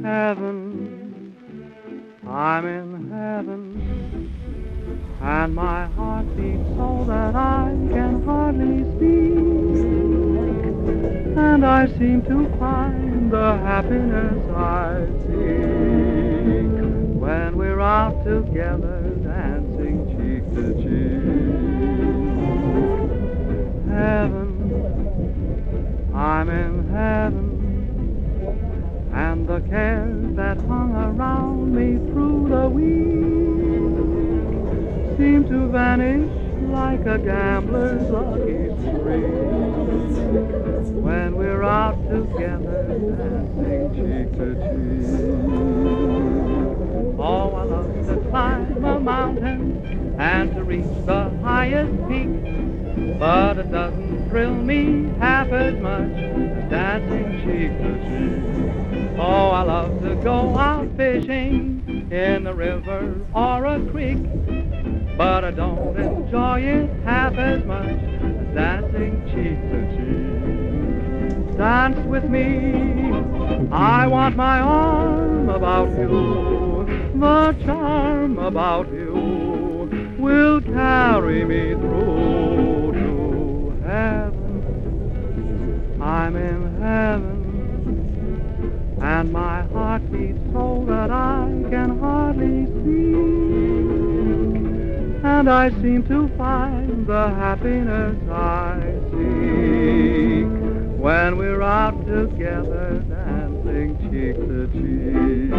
Heaven, I'm in heaven, and my heart beats so that I can hardly speak, and I seem to find the happiness I seek when we're out together dancing cheek to cheek. Heaven, I'm in heaven, and the cares that hung around me through the week seem to vanish like a gambler's lucky streak when we're out together dancing cheek to cheek. Oh, I love to climb a mountain and to reach the highest peak, but it doesn't thrill me half as much as dancing cheek to cheek. Oh, I love to go out fishing in the river or a creek, but I don't enjoy it half as much as dancing cheek to cheek. Dance with me, I want my arm about you. The charm about you will carry me through to heaven. I'm in heaven, and my heart beats so that I can hardly speak, and I seem to find the happiness I seek when we're out together dancing cheek to cheek.